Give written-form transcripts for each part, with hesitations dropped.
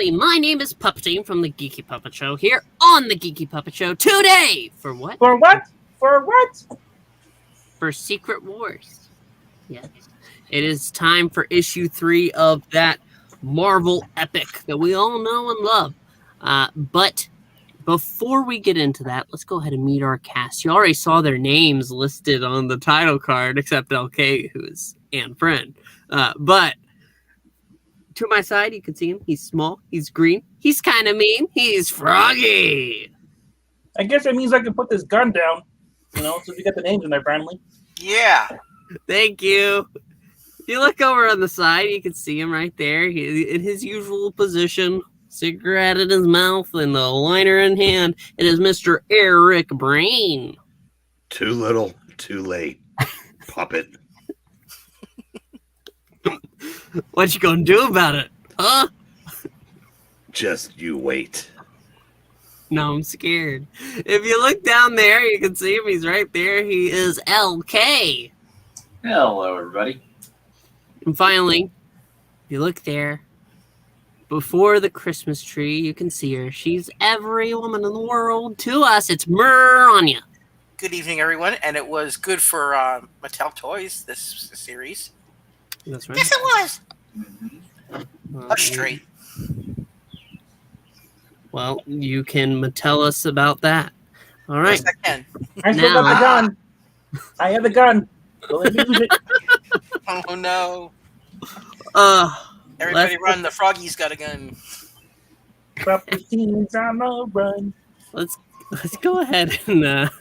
everybody. My name is Puppety from the Geeky Puppet Show here on the Geeky Puppet Show today. For what? For what? For what? For Secret Wars. Yes. It is time for issue 3 of that Marvel epic that we all know and love. But before we get into that, let's go ahead and meet our cast. You already saw their names listed on the title card, except LK, who is Anne Friend. But to my side, you can see him. He's small. He's green. He's kind of mean. He's Froggy. I guess it means I can put this gun down. You know, so we got the names in there finally. Yeah. Thank you. If you look over on the side, you can see him right there. He, in his usual position, cigarette in his mouth and the liner in hand. It is Mr. Eric Brain. Too little, too late. Puppet. What you gonna do about it, huh? Just you wait. No, I'm scared. If you look down there, you can see him. He's right there. He is LK. Hello, everybody. And finally, if you look there, before the Christmas tree, you can see her. She's every woman in the world. To us, it's Anya. Good evening, everyone. And it was good for Mattel Toys, this series. That's right. Yes, it was. Straight. Well, you can tell us about that. All right. Yes, I can. I still got the gun. I have the gun. Go let me use it. Oh, no. Everybody run. The Froggy's got a gun. Puppet's on the run. Let's go ahead and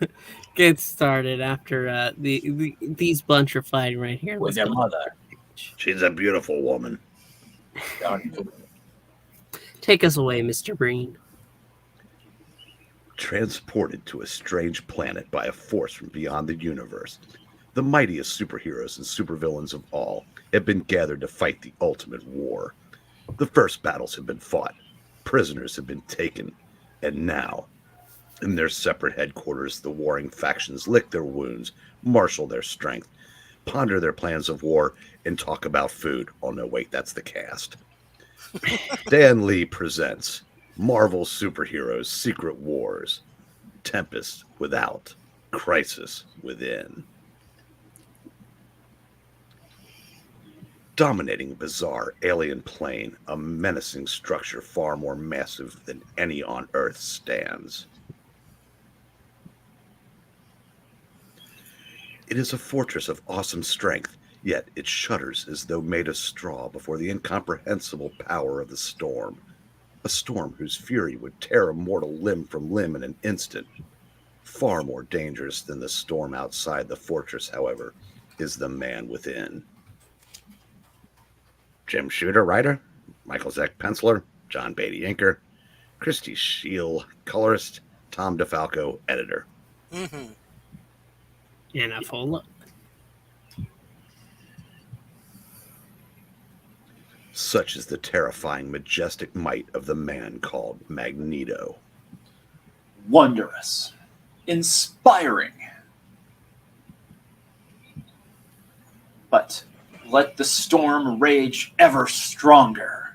get started after these bunch are fighting right here. With your mother. She's a beautiful woman. Take us away, Mr. Breen. Transported to a strange planet by a force from beyond the universe, the mightiest superheroes and supervillains of all have been gathered to fight the ultimate war. The first battles have been fought, prisoners have been taken, and now, in their separate headquarters, the warring factions lick their wounds, marshal their strength, ponder their plans of war, and talk about food. Oh no, wait, that's the cast. Dan Lee presents Marvel Superheroes Secret Wars, Tempest Without, Crisis Within. Dominating a bizarre alien plane, a menacing structure far more massive than any on Earth stands. It is a fortress of awesome strength, yet it shudders as though made of straw before the incomprehensible power of the storm. A storm whose fury would tear a mortal limb from limb in an instant. Far more dangerous than the storm outside the fortress, however, is the man within. Jim Shooter, writer. Michael Zeck, penciler. John Beatty, inker. Christy Scheel, colorist. Tom DeFalco, editor. Mm-hmm. And a full look. Such is the terrifying, majestic might of the man called Magneto. Wondrous. Inspiring. But let the storm rage ever stronger.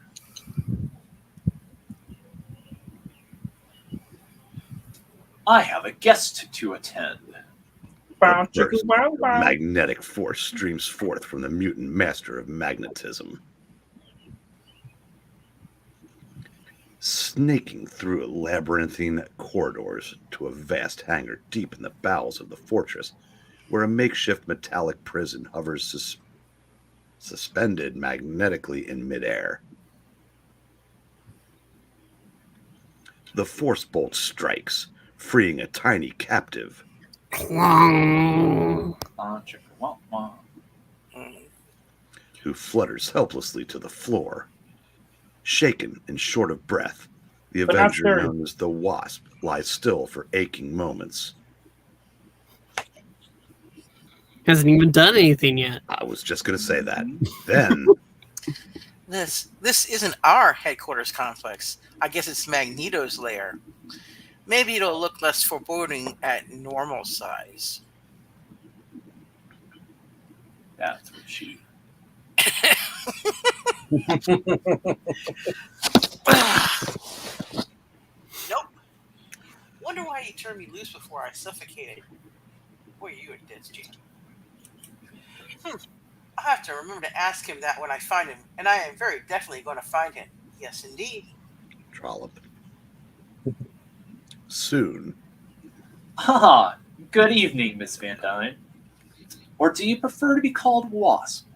I have a guest to attend. A burst of magnetic force streams forth from the mutant master of magnetism. Snaking through labyrinthine corridors to a vast hangar deep in the bowels of the fortress, where a makeshift metallic prison hovers suspended magnetically in midair. The force bolt strikes, freeing a tiny captive. Who flutters helplessly to the floor. Shaken and short of breath, the Avenger known as the Wasp lies still for aching moments. Hasn't even done anything yet. I was just going to say that. Then... This isn't our headquarters complex. I guess it's Magneto's lair. Maybe it'll look less foreboding at normal size. That's what she... juice before I suffocated. Boy, you a ditz, Geeky. I'll have to remember to ask him that when I find him, and I am very definitely going to find him. Yes, indeed. Trollop. Soon. Ah, good evening, Miss Van Dyne. Or do you prefer to be called Wasp?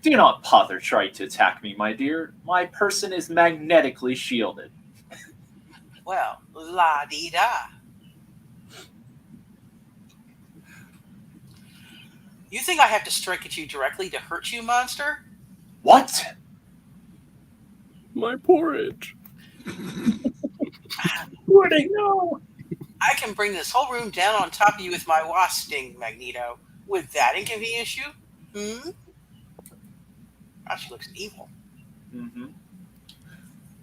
Do not bother trying to attack me, my dear. My person is magnetically shielded. Well, la-dee-da. You think I have to strike at you directly to hurt you, monster? What? My porridge. Pudding, no! I can bring this whole room down on top of you with my wasp sting, Magneto. Would that inconvenience you? Now she looks evil. Mm-hmm.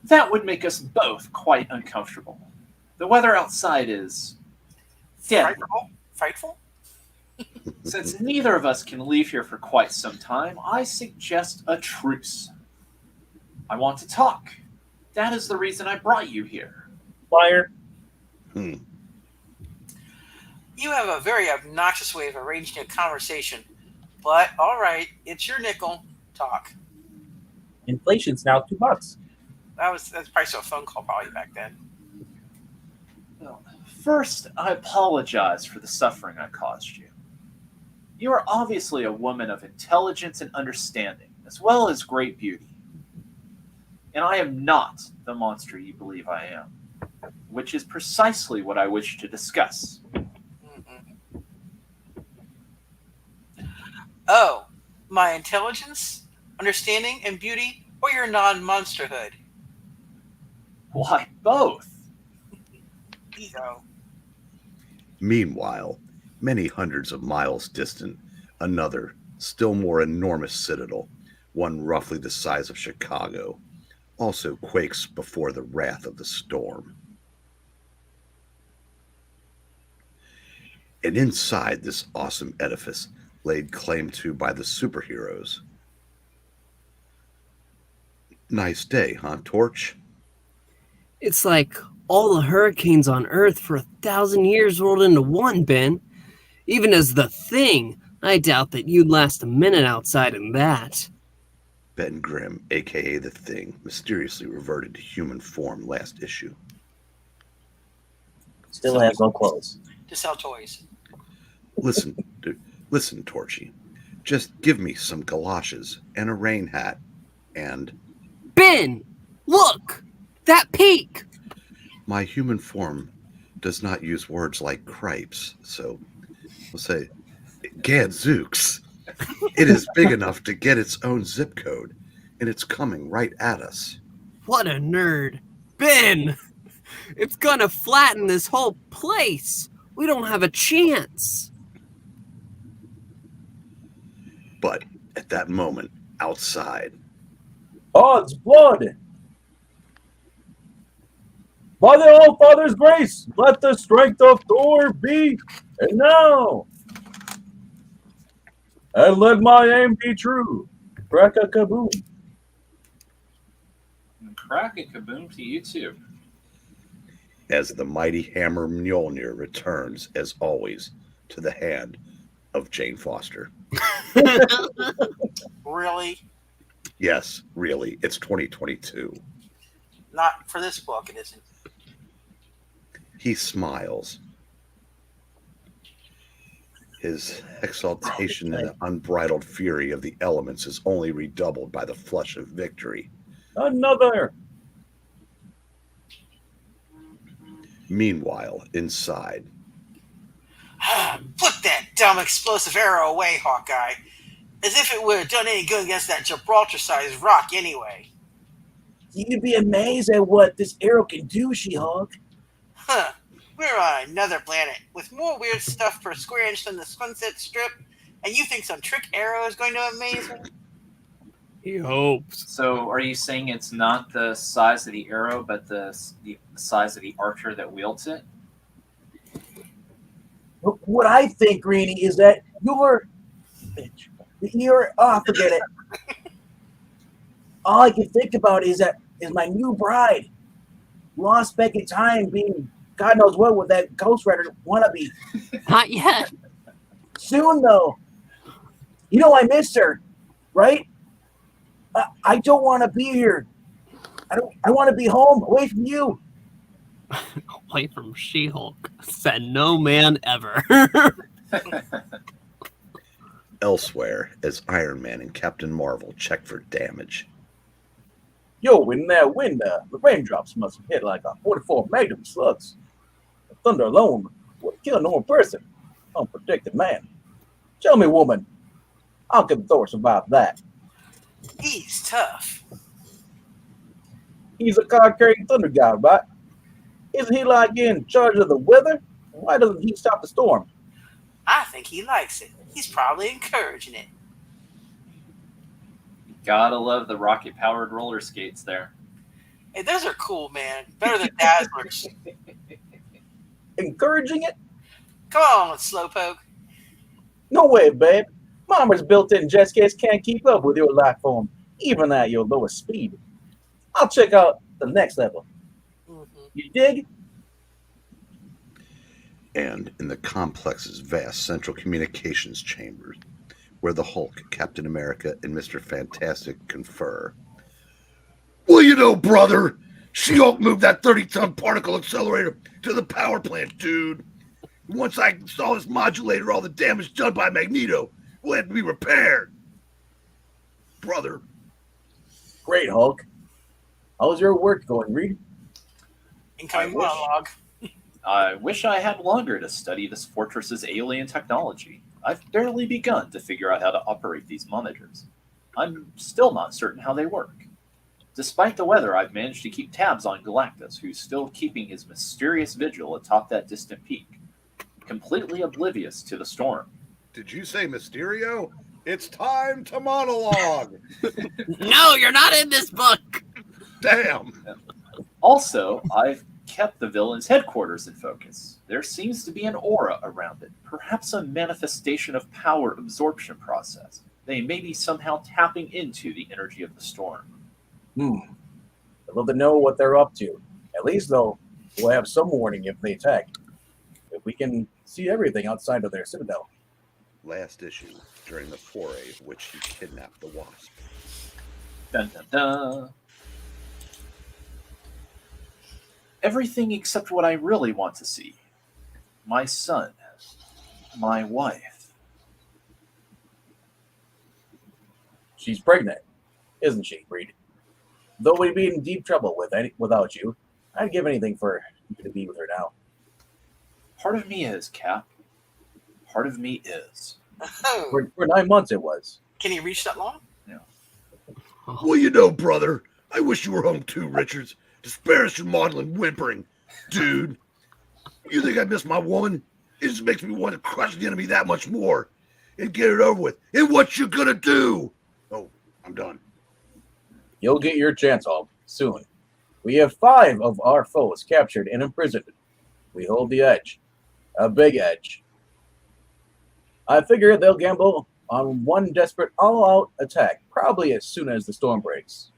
That would make us both quite uncomfortable. The weather outside is deadly. Frightful? Since neither of us can leave here for quite some time, I suggest a truce. I want to talk. That is the reason I brought you here. Liar. You have a very obnoxious way of arranging a conversation. But, all right, it's your nickel. Talk. Inflation's now $2. That's probably a phone call probably back then. Well, first, I apologize for the suffering I caused you. You are obviously a woman of intelligence and understanding, as well as great beauty. And I am not the monster you believe I am, which is precisely what I wish to discuss. Oh, my intelligence, understanding, and beauty, or your non-monsterhood? Why, both. Ego. Meanwhile, many hundreds of miles distant, another, still more enormous citadel, one roughly the size of Chicago, also quakes before the wrath of the storm. And inside this awesome edifice, laid claim to by the superheroes. Nice day, huh, Torch? It's like all the hurricanes on Earth for 1,000 years rolled into one, Ben. Even as the Thing, I doubt that you'd last a minute outside in that. Ben Grimm, a.k.a. the Thing, mysteriously reverted to human form last issue. Still has no clothes. To sell toys. Listen, Torchy. Just give me some galoshes and a rain hat and... Ben! Look! That peak! My human form does not use words like cripes, so we'll say, Gadzooks. It is big enough to get its own zip code, and it's coming right at us. What a nerd. Ben! It's gonna flatten this whole place. We don't have a chance. But at that moment, outside... Odds blood! By the All-Father's grace, let the strength of Thor be, and now! And let my aim be true. Crack a kaboom. And crack a kaboom to you too. As the mighty hammer Mjolnir returns, as always, to the hand of Jane Foster. Really? Yes, really, it's 2022. Not for this book, it isn't. He smiles. His exaltation and unbridled fury of the elements is only redoubled by the flush of victory. Another! Meanwhile, inside... Put that dumb explosive arrow away, Hawkeye. As if it would have done any good against that Gibraltar-sized rock anyway. You'd be amazed at what this arrow can do, She-Hulk. Huh. We're on another planet with more weird stuff per square inch than the Sunset Strip, and you think some trick arrow is going to amaze me? He hopes. So are you saying it's not the size of the arrow, but the size of the archer that wields it? What I think, Greenie, is that forget it. All I can think about is my new bride. lost back in time being God knows what with that Ghost Rider wannabe. Not yet. Soon, though. You know I missed her, right? I don't want to be here. I want to be home, away from you. Away from She-Hulk, said no man ever. Elsewhere, as Iron Man and Captain Marvel check for damage. Yo, in that wind, the raindrops must have hit like a 44 Magnum slugs. The thunder alone would kill a normal person. Unprotected man. Tell me, woman, how can Thor survive that? He's tough. He's a card-carrying thunder god, right? Isn't he like in charge of the weather? Why doesn't he stop the storm? I think he likes it. He's probably encouraging it. Gotta love the rocket-powered roller skates there. Hey, those are cool, man. Better than Dazzlers. Encouraging it? Come on, Slowpoke. No way, babe. Mama's built-in jet skis can't keep up with your life form, even at your lowest speed. I'll check out the next level. You dig? And in the complex's vast central communications chambers, where the Hulk, Captain America, and Mr. Fantastic confer. Well, you know, brother, She-Hulk moved that 30-ton particle accelerator to the power plant, dude. Once I install this modulator, all the damage done by Magneto will have to be repaired. Brother. Great, Hulk. How's your work going, Reed? Incoming monologue. I wish I had longer to study this fortress's alien technology. I've barely begun to figure out how to operate these monitors. I'm still not certain how they work. Despite the weather, I've managed to keep tabs on Galactus, who's still keeping his mysterious vigil atop that distant peak, completely oblivious to the storm. Did you say Mysterio? It's time to monologue. No, you're not in this book. Damn. Also, I've kept the villain's headquarters in focus. There seems to be an aura around it, perhaps a manifestation of power absorption process. They may be somehow tapping into the energy of the storm. I'd love to know what they're up to. At least, though, we'll have some warning if they attack. If we can see everything outside of their citadel. Last issue, during the foray of which he kidnapped the Wasp. Dun dun dun. Everything except what I really want to see. My son. My wife. She's pregnant, isn't she, Reed? Though we'd be in deep trouble without you, I'd give anything for you to be with her now. Part of me is, Cap. Part of me is. For 9 months it was. Can he reach that long? Yeah. Well, you know, brother, I wish you were home too, Richards. To spare us your maudlin whimpering. Dude, you think I miss my woman? It just makes me want to crush the enemy that much more and get it over with. And what you gonna do? Oh, I'm done. You'll get your chance, Hulk, soon. We have 5 of our foes captured and imprisoned. We hold the edge. A big edge. I figure they'll gamble on one desperate all-out attack, probably as soon as the storm breaks.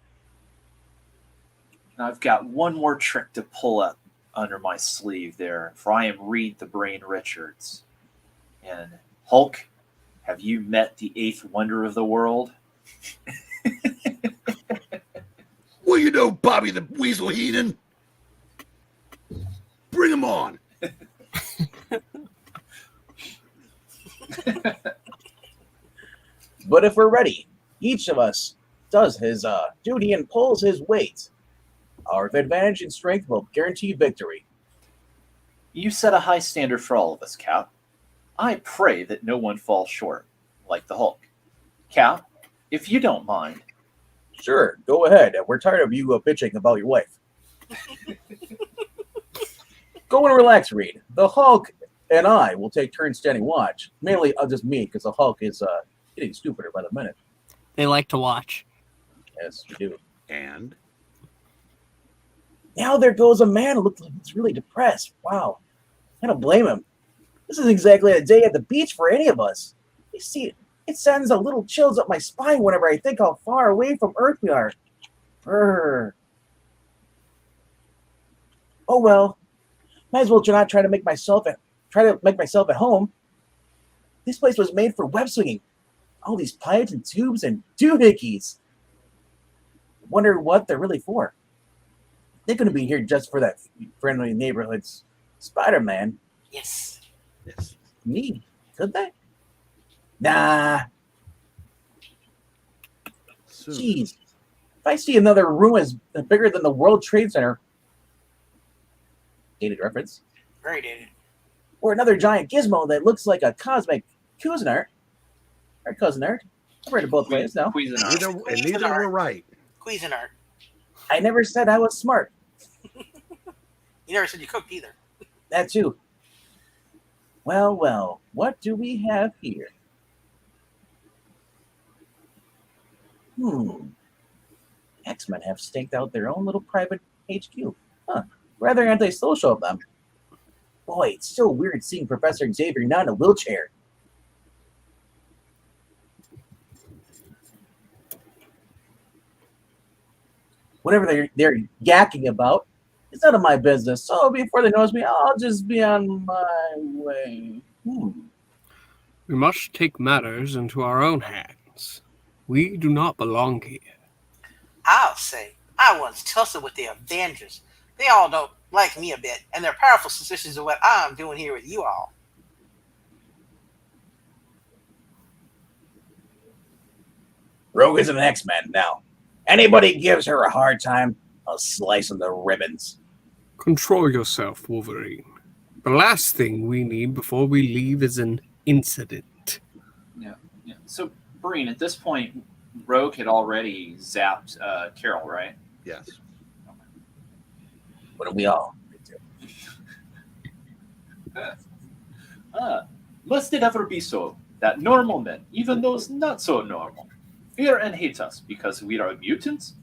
I've got one more trick to pull up under my sleeve there, for I am Reed the Brain Richards. And Hulk, have you met the 8th wonder of the world? Well, you know, Bobby the Weasel Heenan. Bring him on. But if we're ready, each of us does his duty and pulls his weight. Our advantage in strength will guarantee victory. You set a high standard for all of us, Cap. I pray that no one falls short, like the Hulk. Cap, if you don't mind. Sure, go ahead. We're tired of you bitching about your wife. Go and relax, Reed. The Hulk and I will take turns standing watch. Mainly just me, because the Hulk is getting stupider by the minute. They like to watch. Yes, we do. And Now there goes a man who looks like he's really depressed. Wow. I don't blame him. This isn't exactly a day at the beach for any of us. You see, it sends a little chills up my spine whenever I think how far away from Earth we are. Brr. Oh well, might as well not try to make myself at home. This place was made for web swinging. All these pipes and tubes and doohickeys. Wonder what they're really for. They're going to be here just for that friendly neighborhood's Spider-Man. Yes. Yes. Me? Could they? Nah. Soon. Jeez. If I see another room as bigger than the World Trade Center, dated reference, Very dated. or another giant gizmo that looks like a cosmic Cuisinart, or Cousinart, I've heard of both ways now. Cuisinart. Neither were right. Cuisinart. I never said I was smart. You never said you cooked either. That too. Well, what do we have here? X-Men have staked out their own little private HQ. Huh. Rather antisocial of them. Boy, it's so weird seeing Professor Xavier not in a wheelchair. Whatever they're yakking about, it's none of my business. So before they notice me, I'll just be on my way. We must take matters into our own hands. We do not belong here. I'll say, I once tussled with the Avengers. They all don't like me a bit, and they're powerful suspicions of what I'm doing here with you all. Rogue is an X-Men now. Anybody gives her a hard time, I'll slice them to ribbons. Control yourself, Wolverine. The last thing we need before we leave is an incident. Yeah. So, Breen, at this point, Rogue had already zapped Carol, right? Yes. What do we all do? Must it ever be so that normal men, even those not so normal, fear and hate us because we are mutants?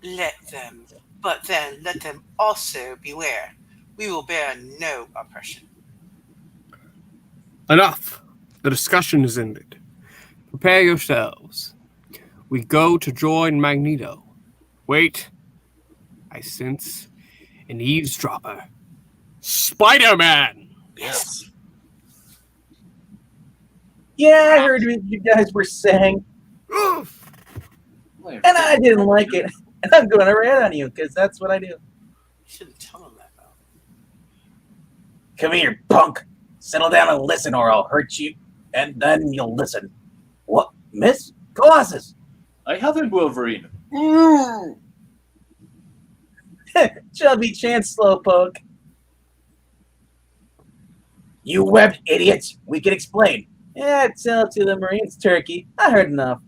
Let them, but then let them also beware. We will bear no oppression. Enough. The discussion is ended. Prepare yourselves. We go to join Magneto. Wait. I sense an eavesdropper. Spider-Man! Yes. Yeah, I heard what you guys were saying, and I didn't like it. And I'm going to rat on you, because that's what I do. You shouldn't tell him that, though. Come here, punk. Settle down and listen, or I'll hurt you, and then you'll listen. What, miss? Colossus! I have a Wolverine. Chubby chance, slowpoke. You webbed idiots. We can explain. Yeah, tell it to the Marines, turkey. I heard enough.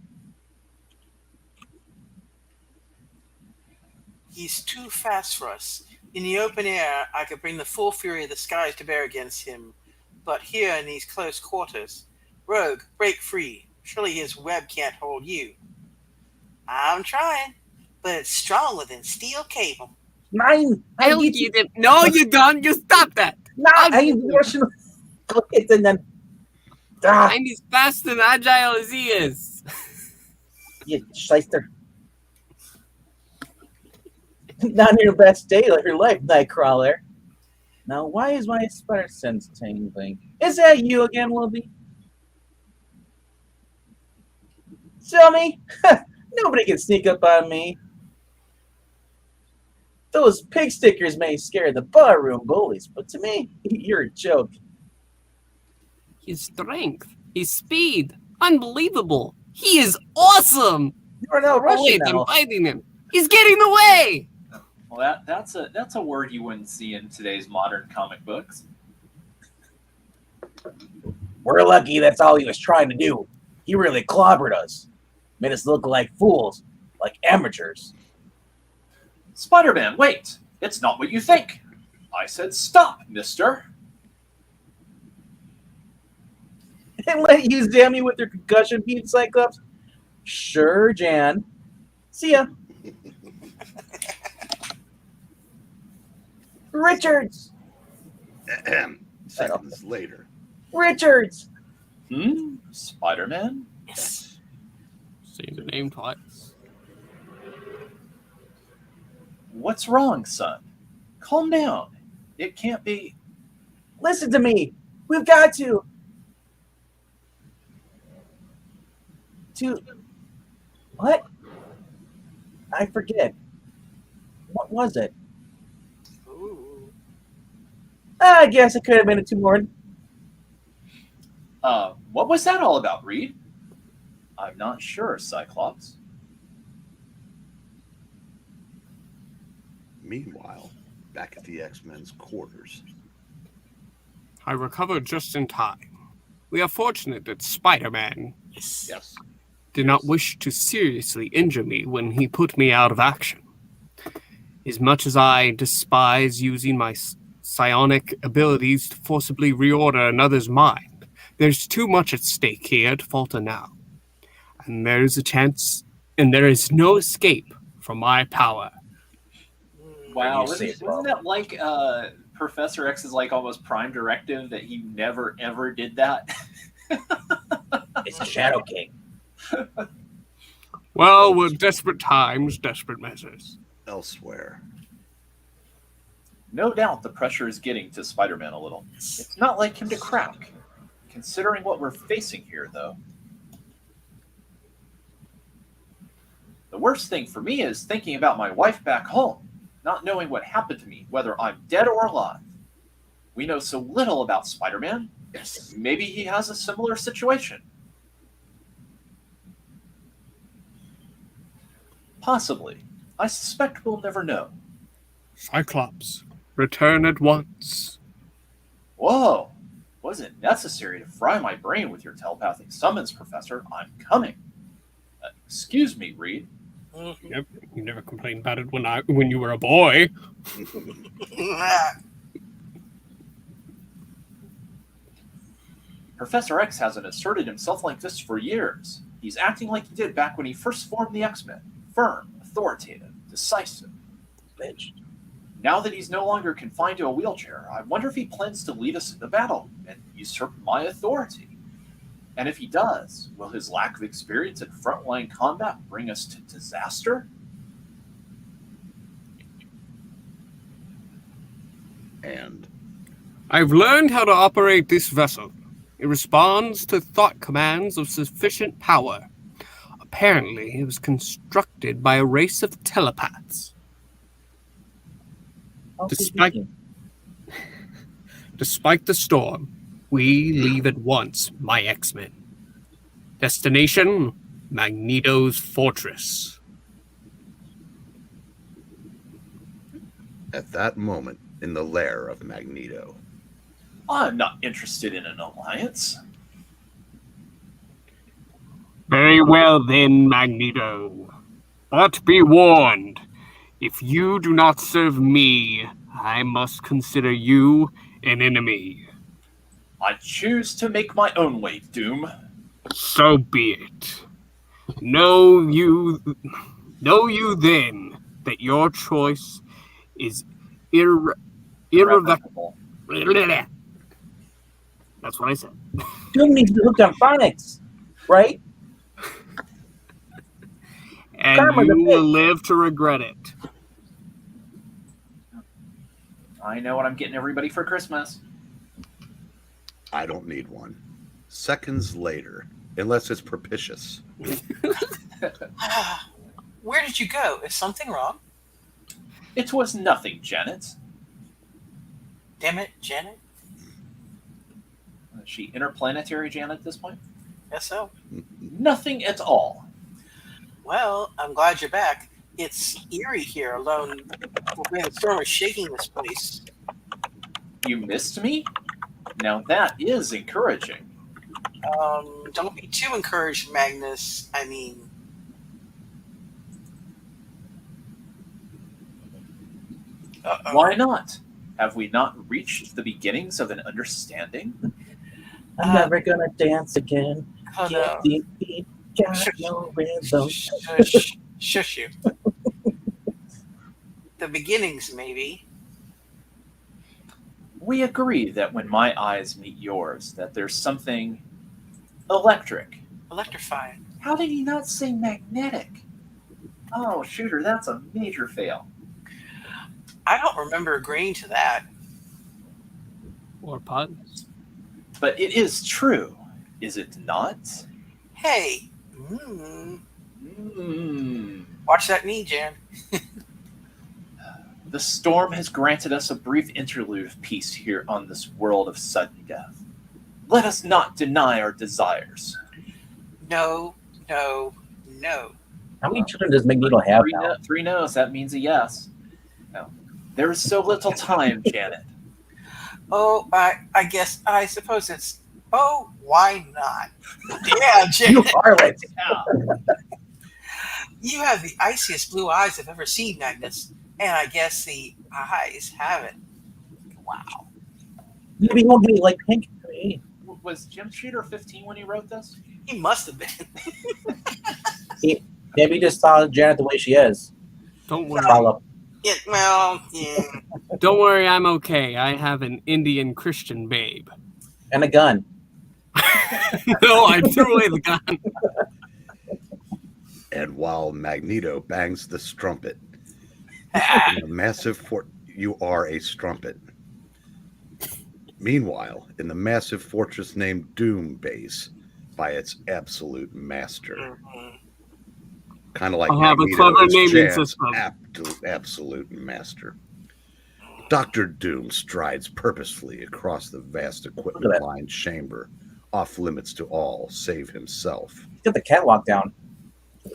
He's too fast for us. In the open air, I could bring the full fury of the skies to bear against him. But here in these close quarters, Rogue, break free. Surely his web can't hold you. I'm trying, but it's stronger than steel cable. Mine. No, you don't. You stop that. I'm emotional. And then. I'm as fast and agile as he is. You shyster. Not your best day of your life, Nightcrawler. Now, why is my spider sense tingling? Is that you again, Wolfie? Tell me? Nobody can sneak up on me. Those pig stickers may scare the barroom bullies, but to me, you're a joke. His strength, his speed, unbelievable. He is awesome. You're now Russian Wait, now. I'm fighting him. He's getting away. Well, that's a word you wouldn't see in today's modern comic books. We're lucky that's all he was trying to do. He really clobbered us. Made us look like fools, like amateurs. Spider-Man, wait! It's not what you think. I said stop, mister. And let you zam me with your concussion beam, Cyclops? Sure, Jan. See ya. Richards! Seconds later. Richards! Spider-Man? Yes. Saying the name twice. What's wrong, son? calm down. It can't be. Listen to me. We've got to. What? I forget. What was it? Ooh. I guess it could have been a Timor. What was that all about, Reed? I'm not sure, Cyclops. Meanwhile, back at the X-Men's quarters. I recovered just in time. We are fortunate that Spider-Man Yes. did not wish to seriously injure me when he put me out of action. As much as I despise using my psionic abilities to forcibly reorder another's mind, there's too much at stake here to falter now. And there is no escape from my power. Wow, You say it, wasn't that like Professor X's like almost prime directive that he never ever did that? It's a Shadow King. Well, with desperate times, desperate measures. Elsewhere. No doubt the pressure is getting to Spider-Man a little. It's not like him to crack. Considering what we're facing here, though. The worst thing for me is thinking about my wife back home, not knowing what happened to me, whether I'm dead or alive. We know so little about Spider-Man. Yes. Maybe he has a similar situation. Possibly. I suspect we'll never know. Cyclops, return at once. Whoa! Wasn't necessary to fry my brain with your telepathic summons, Professor. I'm coming. Excuse me, Reed. Yep, you never complained about it when you were a boy. Professor X hasn't asserted himself like this for years. He's acting like he did back when he first formed the X-Men. Firm, authoritative, decisive. Bitch. Now that he's no longer confined to a wheelchair, I wonder if he plans to lead us into battle and usurp my authority. And if he does, will his lack of experience in frontline combat bring us to disaster? And I've learned how to operate this vessel. It responds to thought commands of sufficient power. Apparently, it was constructed by a race of telepaths. Despite the storm, we leave at once, my X-Men. Destination, Magneto's fortress. at that moment in the lair of Magneto. I'm not interested in an alliance. Very well then, Magneto. But be warned, if you do not serve me, I must consider you an enemy. I choose to make my own way, Doom. So be it. Know you then that your choice is irrevocable. That's what I said. Doom needs to be hooked on phonics, right? And Karma the you will bitch. live to regret it. I know what I'm getting everybody for Christmas. I don't need one. Seconds later, unless it's propitious. Where did you go? Is something wrong? It was nothing, Janet. Damn it, Janet. Is she interplanetary Janet at this point? Guess so. Nothing at all. Well, I'm glad you're back. It's eerie here alone. The storm is shaking this place. You missed me? Now that is encouraging. Don't be too encouraged, Magnus. I mean... Uh-oh. Why not? Have we not reached the beginnings of an understanding? I'm never gonna dance again. Oh, no. Get deep, deep, got no rhythm. Shush you. The beginnings, maybe. We agree that when my eyes meet yours, that there's something electric. Electrifying. How did he not say magnetic? Oh, shooter, that's a major fail. I don't remember agreeing to that. Or puns. But it is true, is it not? Hey, watch that knee, Jan. The storm has granted us a brief interlude of peace here on this world of sudden death. Let us not deny our desires. No, no, no. How many children does Magneto have now? Three no's, that means a yes. No. There is so little time, Janet. Oh, I suppose it's. Oh, why not? Yeah, Jan. You harlot. Yeah. You have the iciest blue eyes I've ever seen, Magnus. And I guess the eyes have it. Wow. Maybe he won't be like pink. Hey. Was Jim Shooter 15 when he wrote this? He must have been. Maybe he just saw Janet the way she is. Don't worry. Follow. Yeah, well, yeah. Don't worry, I'm okay. I have an Indian Christian babe. And a gun. No, I threw away the gun. And while Magneto bangs the strumpet, in a massive fort, you are a strumpet. Meanwhile, in the massive fortress named Doom Base, by its absolute master, kind of like I have a Magneto clever is naming Jan's system. absolute master. Dr. Doom strides purposefully across the vast equipment-lined chamber, off limits to all save himself. Get the catwalk down.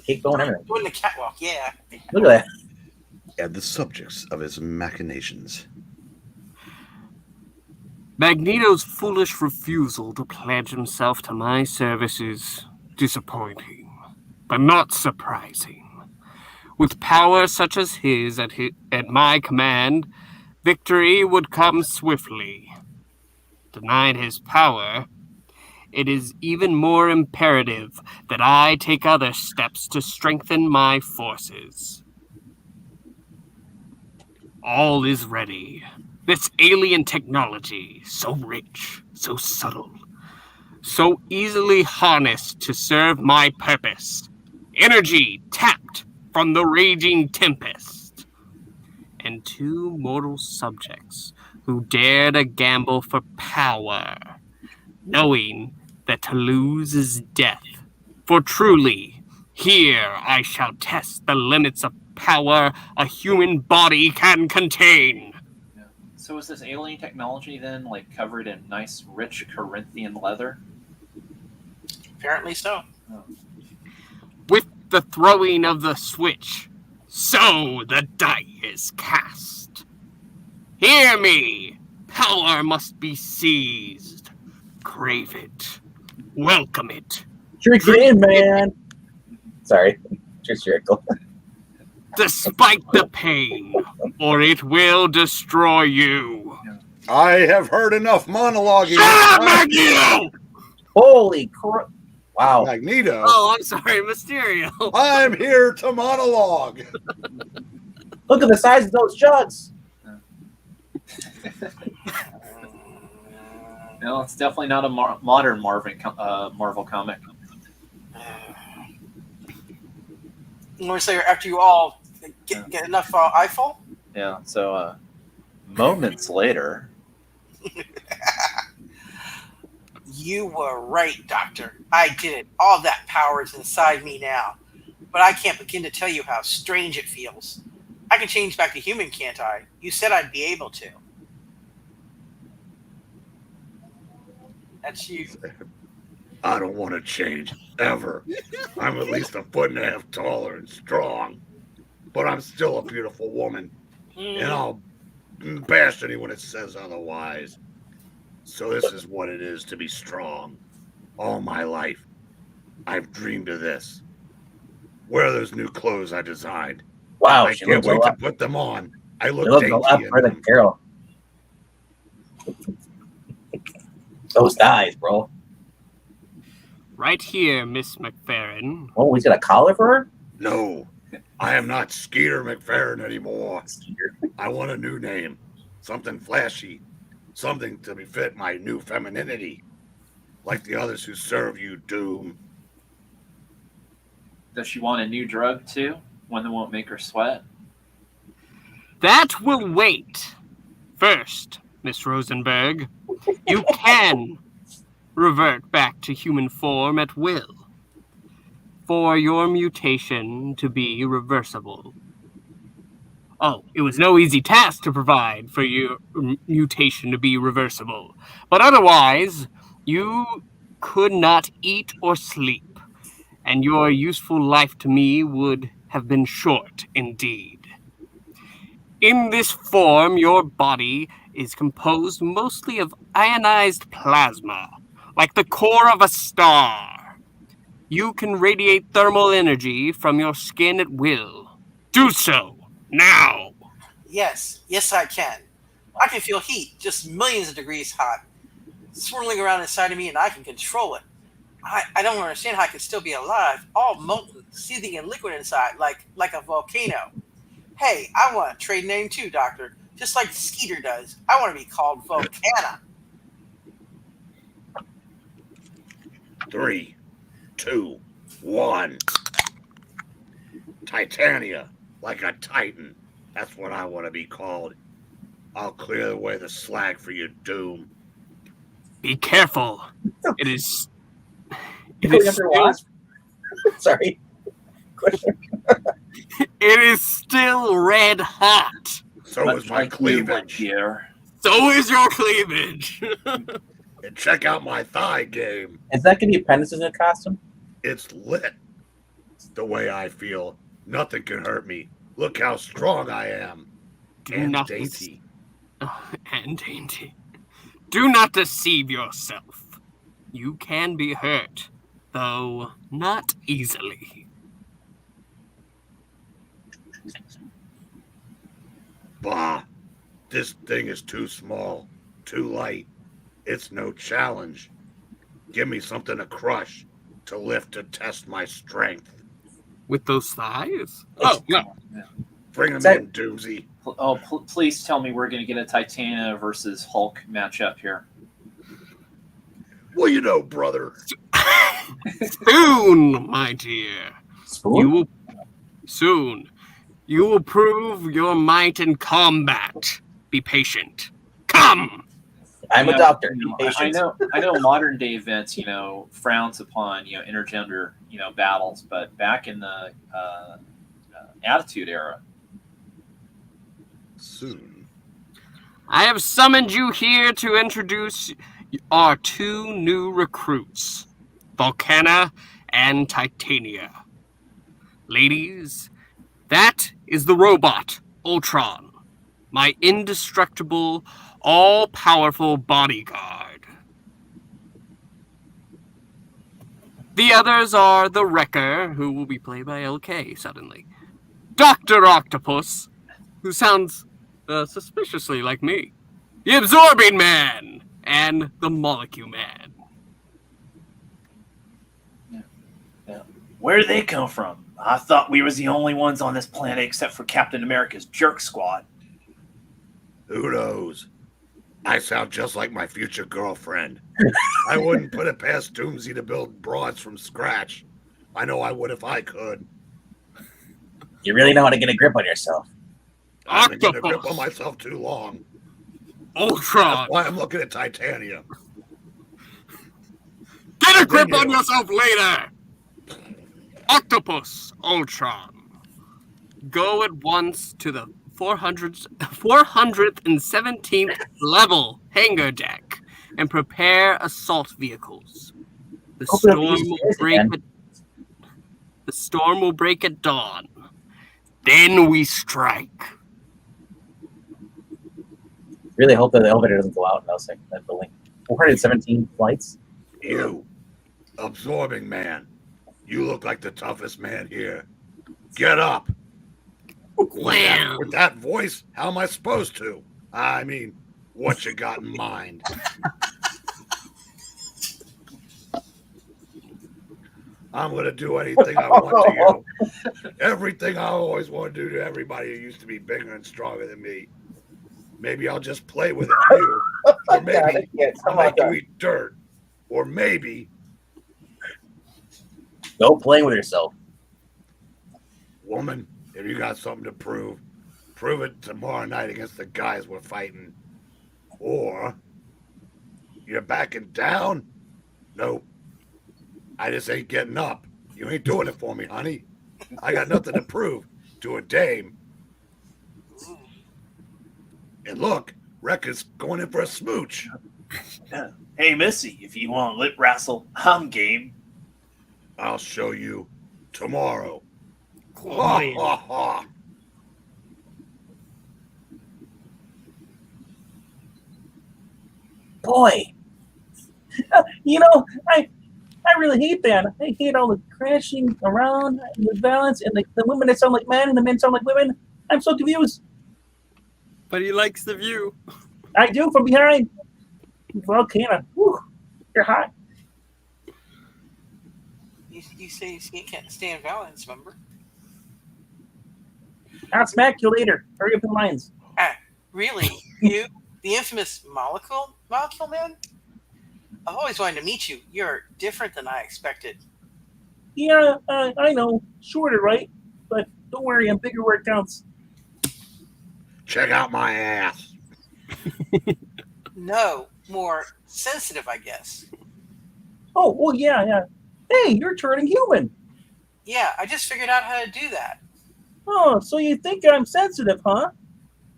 Keep going, everything. Doing the catwalk, yeah. Look at that. And the subjects of his machinations. Magneto's foolish refusal to pledge himself to my service is disappointing, but not surprising. With power such as his at my command, victory would come swiftly. Denied his power, it is even more imperative that I take other steps to strengthen my forces. All is ready. This alien technology, so rich, so subtle, so easily harnessed to serve my purpose. Energy tapped from the raging tempest. And two mortal subjects who dare to gamble for power, knowing that to lose is death. For truly, here I shall test the limits of power a human body can contain. So is this alien technology then like covered in nice, rich Corinthian leather? Apparently so. With the throwing of the switch, so the die is cast. Hear me! Power must be seized. Crave it. Welcome it. Drink it in, man. Sorry. Just your ankle. Despite the pain, or it will destroy you. I have heard enough monologuing. Shut up, Magneto! Holy crap. Wow. Magneto, Oh, I'm sorry, Mysterio. I'm here to monologue. Look at the size of those jugs. No, it's definitely not a modern Marvel comic. I'm going to say after you all get enough eyeful. Yeah, so moments later. You were right, Doctor. I did it. All that power is inside me now. But I can't begin to tell you how strange it feels. I can change back to human, can't I? You said I'd be able to. That's you. I don't want to change, ever. I'm at least 1.5 foot taller and strong. But I'm still a beautiful woman. And I'll bash anyone that says otherwise. So this is what it is to be strong. All my life, I've dreamed of this. Wear those new clothes I designed. Wow. I can't wait to put them on. I look a dainty lot in better than them. Carol. Those thighs, bro. Right here, Miss McFerrin. Oh, he's got a collar for her? No, I am not Skeeter McFerrin anymore. I want a new name. Something flashy. Something to befit my new femininity. Like the others who serve you, Doom. Does she want a new drug too? One that won't make her sweat? That will wait. First, Miss Rosenberg, you can revert back to human form at will. For your mutation to be reversible. Oh, it was no easy task to provide for your mutation to be reversible. But otherwise, you could not eat or sleep, and your useful life to me would have been short indeed. In this form, your body is composed mostly of ionized plasma, like the core of a star. You can radiate thermal energy from your skin at will. Do so, now! Yes, I can. I can feel heat, just millions of degrees hot, swirling around inside of me, and I can control it. I don't understand how I can still be alive, all molten, seething and liquid inside, like a volcano. Hey, I want a trade name too, Doctor. Just like Skeeter does. I want to be called Volcana. 3, 2, 1. Titania, like a titan. That's what I want to be called. I'll clear away the slag for your doom. Be careful. It is Sorry. it is still red hot. So is my cleavage. Here. So is your cleavage. And check out my thigh game. Is that going to be appendices in a costume? It's lit. It's the way I feel. Nothing can hurt me. Look how strong I am. And dainty. And dainty. Do not deceive yourself. You can be hurt, though not easily. Bah. This thing is too small, too light. It's no challenge. Give me something to crush, to lift, to test my strength. With those thighs? Oh, no. Bring them in, Doomsy. Oh, please tell me we're going to get a Titania versus Hulk matchup here. Well, you know, brother. Soon, my dear. Spoon? Soon. You will prove your might in combat. Be patient. Come! I'm a doctor. Be I patient. know modern day Vince, frowns upon, intergender, battles, but back in the Attitude Era. Soon. I have summoned you here to introduce our two new recruits, Volcana and Titania. Ladies, that is the robot, Ultron, my indestructible, all-powerful bodyguard. The others are the Wrecker, who will be played by LK suddenly, Dr. Octopus, who sounds suspiciously like me, the Absorbing Man, and the Molecule Man. Yeah. Where did they come from? I thought we was the only ones on this planet except for Captain America's jerk squad. Who knows? I sound just like my future girlfriend. I wouldn't put it past Doomsy to build broads from scratch. I know I would if I could. You really know how to get a grip on yourself. I've been getting a grip on myself too long. Ultron! That's why I'm looking at Titania. Get a grip on yourself later! Octopus, Ultron. Go at once to the 417th level hangar deck and prepare assault vehicles. The storm will break at dawn. Then we strike. Really hope that the elevator doesn't go out in that building. 417 flights. You, Absorbing Man. You look like the toughest man here. Get up. Wham! With that voice, how am I supposed to? I mean, what you got in mind? I'm going to do anything I want to you. Everything I always want to do to everybody who used to be bigger and stronger than me. Maybe I'll just play with it too. Or maybe I'll make you eat dirt. Or maybe... Go playing with yourself. Woman, if you got something to prove prove it tomorrow night against the guys we're fighting. Or you're backing down? Nope. I just ain't getting up. You ain't doing it for me, honey. I got nothing to prove to a dame. And look, Rekka's going in for a smooch. Hey, Missy, if you want lip wrestle, I'm game. I'll show you tomorrow. Oh, yeah. Ha ha! Boy, I really hate that. I hate all the crashing around and the violence and the women that sound like men and the men sound like women. I'm so confused. But he likes the view. I do from behind. Volcano. Whew, you're hot. You say you can't stand violence, remember? I'll smack you later. Hurry up in lines. Ah, really? You? The infamous Molecule Man? I've always wanted to meet you. You're different than I expected. Yeah, I know. Shorter, right? But don't worry, I'm bigger where it counts. Check out my ass. No, more sensitive, I guess. Oh, well, yeah. Hey, you're turning human. Yeah, I just figured out how to do that. Oh, so you think I'm sensitive, huh?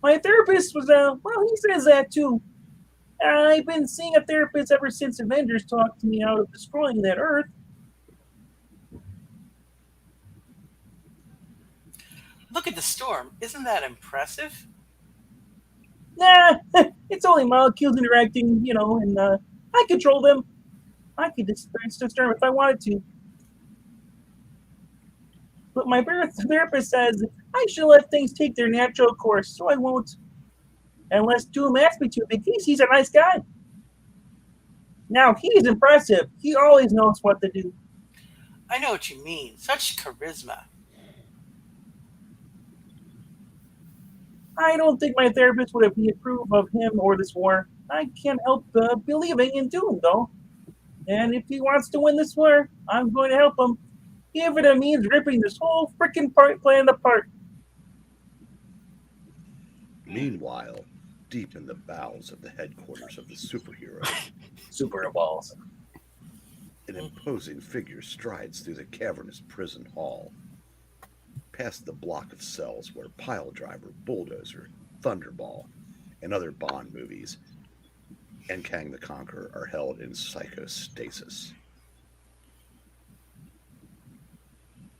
My therapist was, he says that too. I've been seeing a therapist ever since Avengers talked to me out of destroying that Earth. Look at the storm. Isn't that impressive? Nah, it's only molecules interacting, and I control them. I could disperse the storm if I wanted to. But my therapist says I should let things take their natural course, so I won't. Unless Doom asks me to, because he's a nice guy. Now, he's impressive. He always knows what to do. I know what you mean. Such charisma. I don't think my therapist would approve of him or this war. I can't help believing in Doom, though. And if he wants to win this war, I'm going to help him. Even if it means ripping this whole freaking planet apart. Meanwhile, deep in the bowels of the headquarters of the superhero, Super balls. an imposing figure strides through the cavernous prison hall, past the block of cells where Piledriver, Bulldozer, Thunderball, and other Bond movies and Kang the Conqueror are held in psychostasis,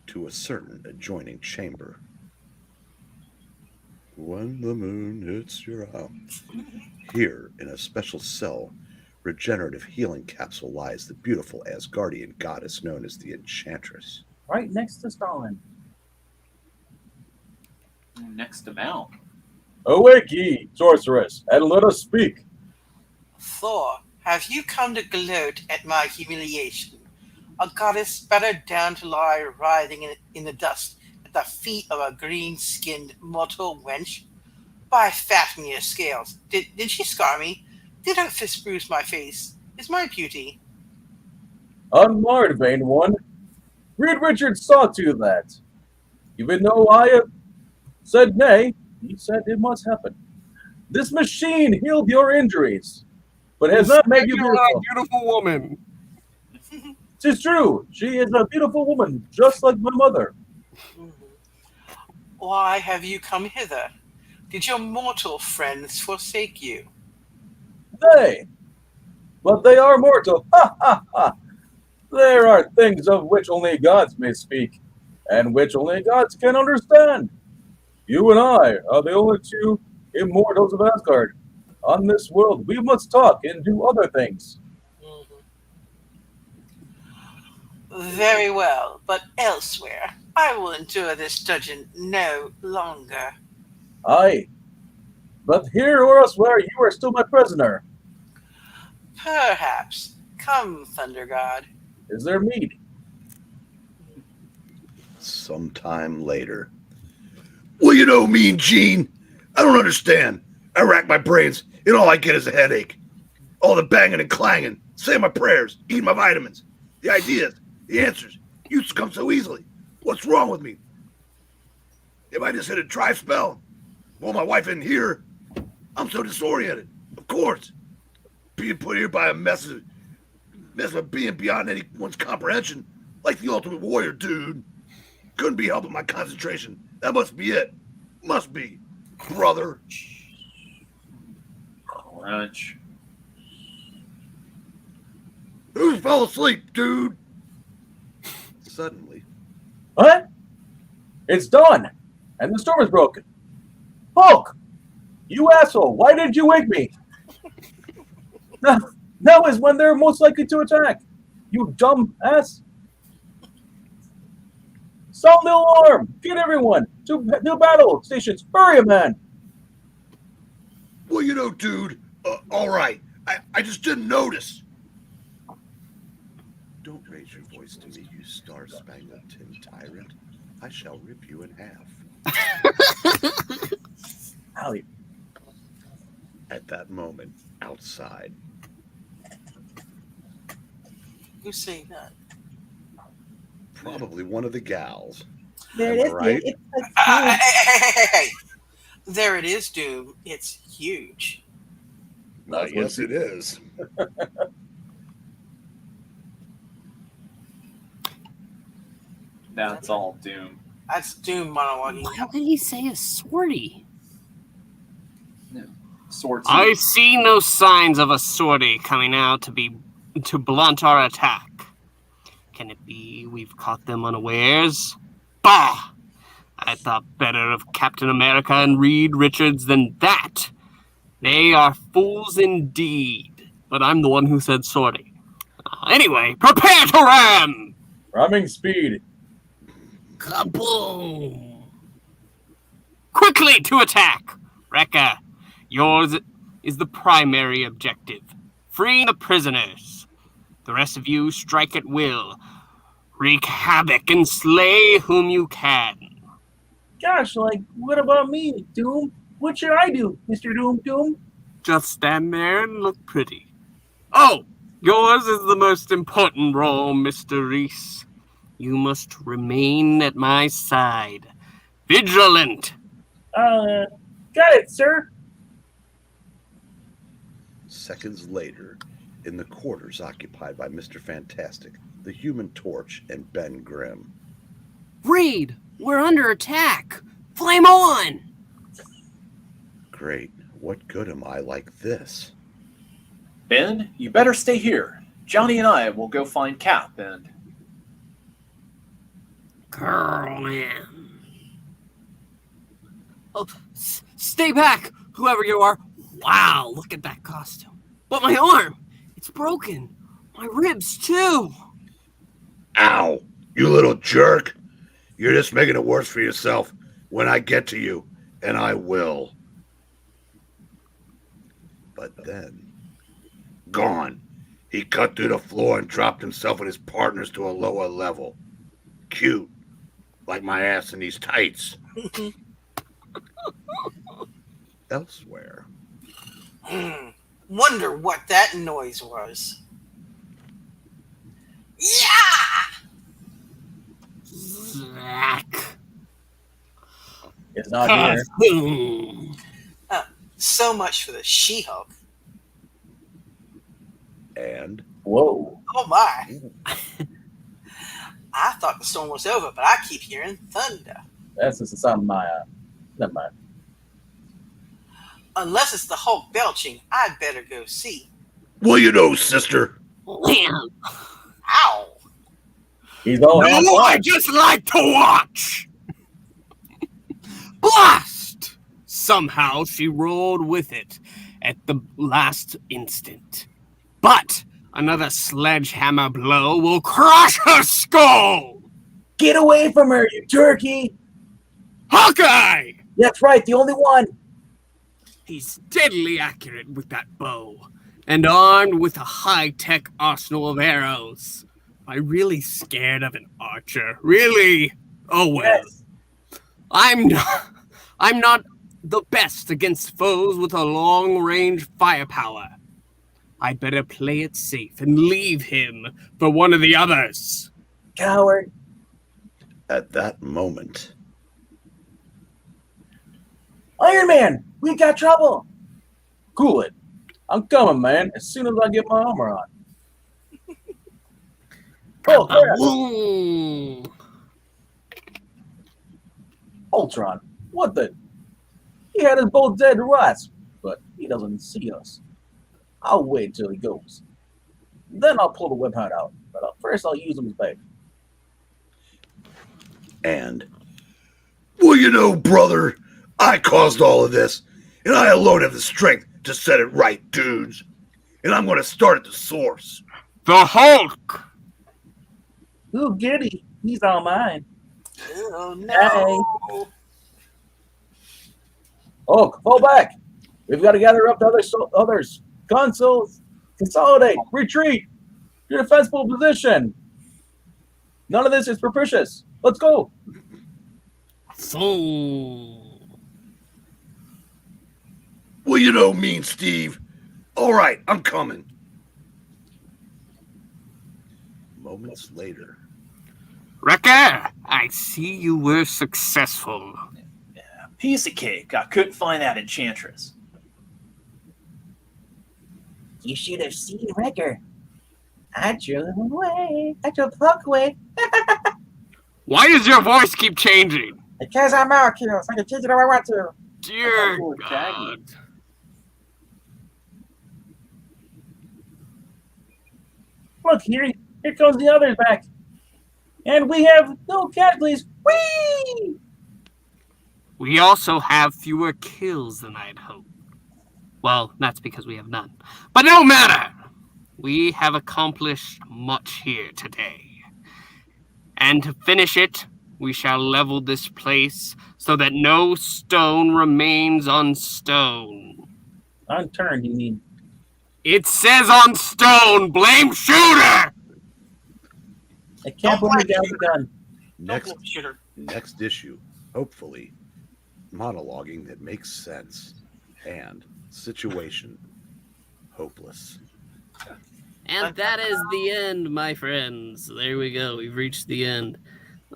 to a certain adjoining chamber. When the moon hits your house. Here, in a special cell, regenerative healing capsule lies the beautiful Asgardian goddess known as the Enchantress. Right next to Stalin. Next to Mal. Awake ye, sorceress, and let us speak. Thor, have you come to gloat at my humiliation? A goddess better down to lie writhing in the dust at the feet of a green-skinned mortal wench? By Fafnir's scales, did she scar me? Did her fist bruise my face? Is my beauty? Unmarred, vain one. Reed Richards saw to that. Even though I have said nay, he said it must happen. This machine healed your injuries, but has not made you beautiful. A beautiful woman. 'Tis true. She is a beautiful woman, just like my mother. Why have you come hither? Did your mortal friends forsake you? But they are mortal. Ha ha ha! There are things of which only gods may speak, and which only gods can understand. You and I are the only two immortals of Asgard. On this world, we must talk and do other things. Very well, but elsewhere. I will endure this dungeon no longer. Aye. But here or elsewhere, you are still my prisoner. Perhaps. Come, Thunder God. Is there meat? Sometime later. Well, you know, Mean Gene, I don't understand. I rack my brains, and all I get is a headache. All the banging and clanging, saying my prayers, eating my vitamins. The ideas, the answers, used to come so easily. What's wrong with me? If I just hit a dry spell, Well, my wife isn't here. I'm so disoriented. Of course. Being put here by a mess of being beyond anyone's comprehension. Like the Ultimate Warrior, dude. Couldn't be helping my concentration. That must be it. Must be. Brother. Crunch. Who fell asleep, dude? Suddenly. What? It's dawn, and the storm is broken. Hulk! You asshole! Why didn't you wake me? Now is when they're most likely to attack. You dumb ass! Sound the alarm! Get everyone to new battle stations! Hurry, man! Well, dude. All right. I just didn't notice. Don't raise your voice to me, you star-spangled tin tyrant. I shall rip you in half. Allie. At that moment, outside. Who's saying that? Probably one of the gals. There Am it I is. right? It's a Hey. There it is, Doom. It's huge. Yes, it is. That's all Doom. That's Doom monologuing. Why would he say a sortie? Swords. I see no signs of a sortie coming out to blunt our attack. Can it be we've caught them unawares? Bah! I thought better of Captain America and Reed Richards than that. They are fools indeed. But I'm the one who said sortie. Anyway, prepare to ram! Ramming speed. Kaboom! Quickly to attack! Rekka, yours is the primary objective. Free the prisoners. The rest of you strike at will. Wreak havoc and slay whom you can. Gosh, what about me, Doom? What should I do, Mr. Doom? Just stand there and look pretty. Oh, yours is the most important role, Mr. Reese. You must remain at my side. Vigilant. Got it, sir. Seconds later, in the quarters occupied by Mr. Fantastic, the Human Torch, and Ben Grimm. Reed, we're under attack. Flame on! Great. What good am I like this? Ben, you better stay here. Johnny and I will go find Cap and... Curlam. Oh, stay back, whoever you are. Wow, look at that costume. But my arm, it's broken. My ribs, too. Ow! You little jerk! You're just making it worse for yourself when I get to you, and I will. But then, gone. He cut through the floor and dropped himself and his partners to a lower level. Cute. Like my ass in these tights. Elsewhere. Wonder what that noise was. Yeah! Zeck. It's not here. Kaboom. So much for the She-Hulk. And Whoa. Oh my. I thought the storm was over, but I keep hearing thunder. That's just something never mind. Unless it's the Hulk belching, I'd better go see. well, sister. Wham. Ow! He's all half No, I on. just like to watch! Blast! Somehow she rolled with it at the last instant. But another sledgehammer blow will crush her skull! Get away from her, you turkey! Hawkeye! That's right, the only one. He's deadly accurate with that bow, and armed with a high-tech arsenal of arrows. Am I really scared of an archer? Really? Oh well. Yes. I'm not the best against foes with a long-range firepower. I'd better play it safe and leave him for one of the others. Coward. At that moment, I Iron Man, we got trouble. Cool it. I'm coming, man, as soon as I get my armor on. Oh, crap. Boom. Ultron, what the? He had us both dead to us, but he doesn't see us. I'll wait till he goes. Then I'll pull the whip hand out, but first I'll use him as bait. And, well, you know, brother, I caused all of this, and I alone have the strength to set it right, dudes. And I'm going to start at the source. The Hulk! Ooh, Giddy, he's all mine. Oh, no. Hey. Oh, fall back. We've got to gather up the others. Consoles, consolidate, retreat. Your defensible position. None of this is propitious. Let's go. So, Well, you know, mean Steve. All right, I'm coming. Moments later. Wrecker, I see you were successful. Piece of cake. I couldn't find that enchantress. You should have seen Wrecker. I drew him away. I drew Puck away. Why does your voice keep changing? Because I'm Malkiel, so I can change it how I want to. Dear Lord God. Daggy. Look, here comes the others back. And we have no casualties. Whee! We also have fewer kills than I'd hoped. Well, that's because we have none. But no matter! We have accomplished much here today. And to finish it, we shall level this place so that no stone remains on stone. Unturned, you mean? It says on stone, blame shooter! I can't Don't believe blame that was done. Next issue, hopefully, monologuing that makes sense, and situation hopeless. and that is the end, my friends. There we go. We've reached the end.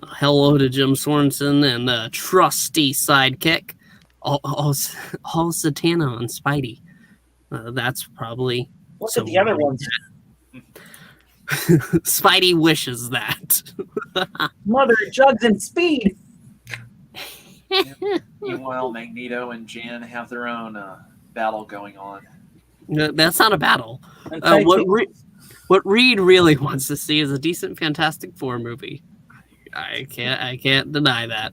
Hello to Jim Sorensen and trusty sidekick, all Satana and Spidey. That's probably. Look at the other ones. Spidey wishes that. Mother, Jugs, and Speed. Meanwhile, Magneto and Jan have their own battle going on. That's not a battle. And What Reed really wants to see is a decent Fantastic Four movie. I can't deny that.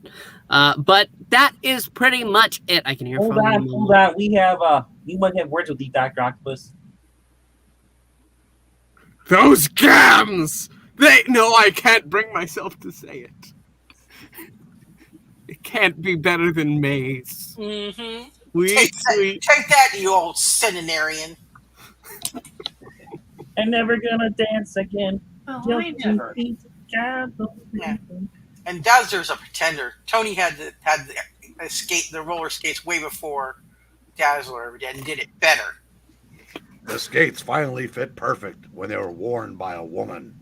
But that is pretty much it. I can hear. Hold on. We might have words with the Dr. Octopus. Those gams! No, I can't bring myself to say it. It can't be better than Maze. Mm-hmm. Sweet. Take that, you old centenarian. I'm never gonna dance again. Oh, I never. Yeah. And Dazzler's a pretender. Tony had the roller skates way before Dazzler ever did and did it better. The skates finally fit perfect when they were worn by a woman.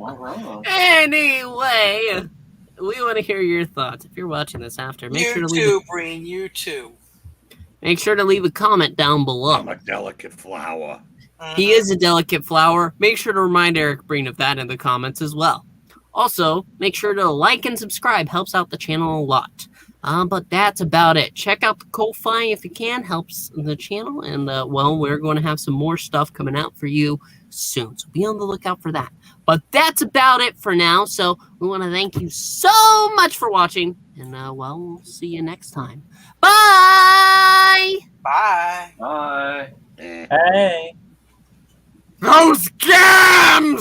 All right. Anyway, we want to hear your thoughts. If you're watching this after, make sure to leave a comment down below. I'm a delicate flower. He is a delicate flower. Make sure to remind Eric Breen of that in the comments as well. Also, make sure to like and subscribe. Helps out the channel a lot. But that's about it. Check out the Ko-Fi if you can. Helps the channel. And, we're going to have some more stuff coming out for you soon. So be on the lookout for that. But that's about it for now. So we want to thank you so much for watching. And, we'll see you next time. Bye! Bye. Bye. Hey. Those gams!